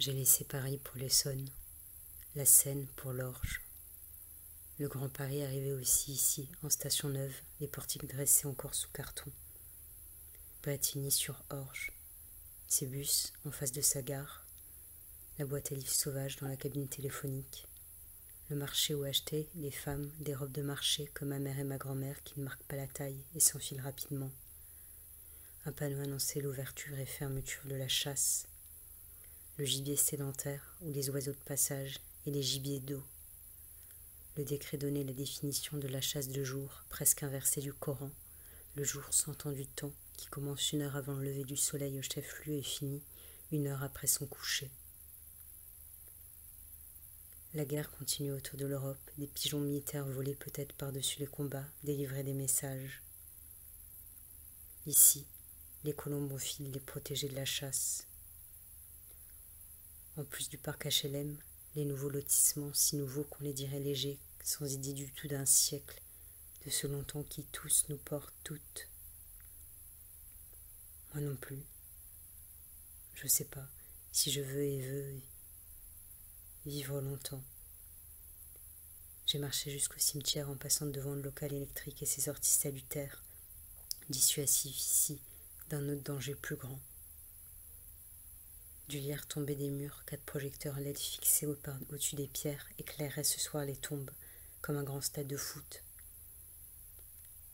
J'ai laissé Paris pour l'Essonne, la Seine pour l'Orge. Le Grand Paris arrivait aussi ici, en station neuve, les portiques dressés encore sous carton. Bretigny-sur-Orge, ses bus en face de sa gare, la boîte à livres sauvage dans la cabine téléphonique, le marché où achetaient les femmes des robes de marché comme ma mère et ma grand-mère qui ne marquent pas la taille et s'enfilent rapidement. Un panneau annonçait l'ouverture et fermeture de la chasse, le gibier sédentaire ou les oiseaux de passage et les gibiers d'eau. Le décret donnait la définition de la chasse de jour, presque inversée du Coran, le jour sans temps du temps, qui commence 1 heure avant le lever du soleil au chef-lieu et finit 1 heure après son coucher. La guerre continue autour de l'Europe, des pigeons militaires volés peut-être par-dessus les combats, délivraient des messages. Ici, les colombophiles les protégeaient de la chasse. En plus du parc HLM, les nouveaux lotissements, si nouveaux qu'on les dirait légers, sans idée du tout d'un siècle, de ce longtemps qui tous nous porte toutes. Moi non plus. Je sais pas si je veux vivre longtemps. J'ai marché jusqu'au cimetière en passant devant le local électrique et ses sorties salutaires, dissuasifs ici d'un autre danger plus grand. Du lierre tombé des murs, 4 projecteurs LED fixés au-dessus des pierres éclairaient ce soir les tombes, comme un grand stade de foot.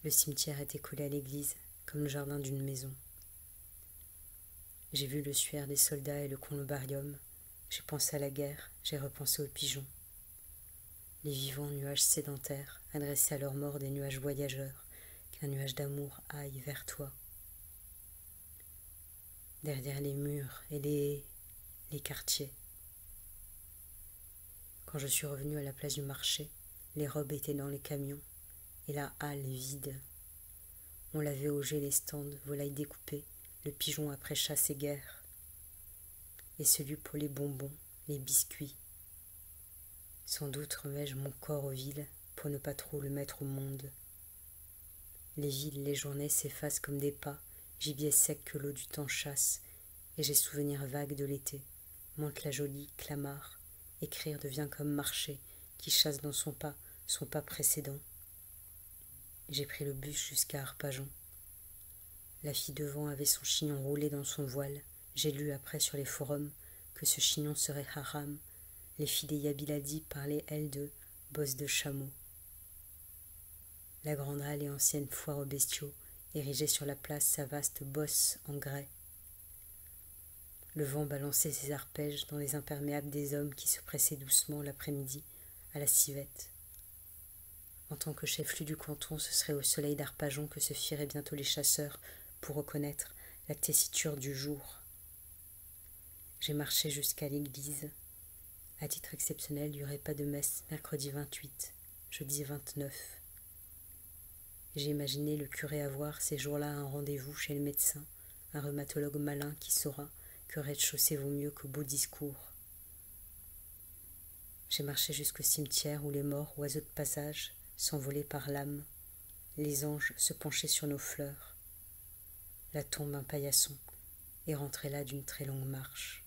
Le cimetière était collé à l'église, comme le jardin d'une maison. J'ai vu le suaire des soldats et le columbarium. J'ai pensé à la guerre, j'ai repensé aux pigeons. Les vivants nuages sédentaires, adressés à leur mort des nuages voyageurs, qu'un nuage d'amour aille vers toi. Derrière les murs et les quartiers. Quand je suis revenue à la place du marché, les robes étaient dans les camions et la halle vide. On lavait au jet les stands, volailles découpées, le pigeon après chasse et guerre, et celui pour les bonbons, les biscuits. Sans doute remets-je mon corps aux villes pour ne pas trop le mettre au monde. Les villes, les journées s'effacent comme des pas, gibier sec que l'eau du temps chasse, et j'ai souvenir vague de l'été. Monte la jolie Clamart, écrire devient comme marcher, qui chasse dans son pas précédent. J'ai pris le bus jusqu'à Arpajon. La fille devant avait son chignon roulé dans son voile. J'ai lu après sur les forums que ce chignon serait haram. Les filles des Yabiladi parlaient, elles, de bosses de chameau. La grande halle et ancienne foire aux bestiaux érigeait sur la place sa vaste bosse en grès. Le vent balançait ses arpèges dans les imperméables des hommes qui se pressaient doucement l'après-midi à la civette. En tant que chef-lieu du canton, ce serait au soleil d'Arpajon que se fieraient bientôt les chasseurs pour reconnaître la tessiture du jour. J'ai marché jusqu'à l'église. À titre exceptionnel, il n'y aurait pas de messe mercredi 28, jeudi 29. J'ai imaginé le curé avoir ces jours-là un rendez-vous chez le médecin, un rhumatologue malin qui saura que rez-de-chaussée vaut mieux que beau discours. J'ai marché jusqu'au cimetière où les morts, oiseaux de passage, s'envolaient par l'âme. Les anges se penchaient sur nos fleurs. La tombe un paillasson et rentrait là d'une très longue marche.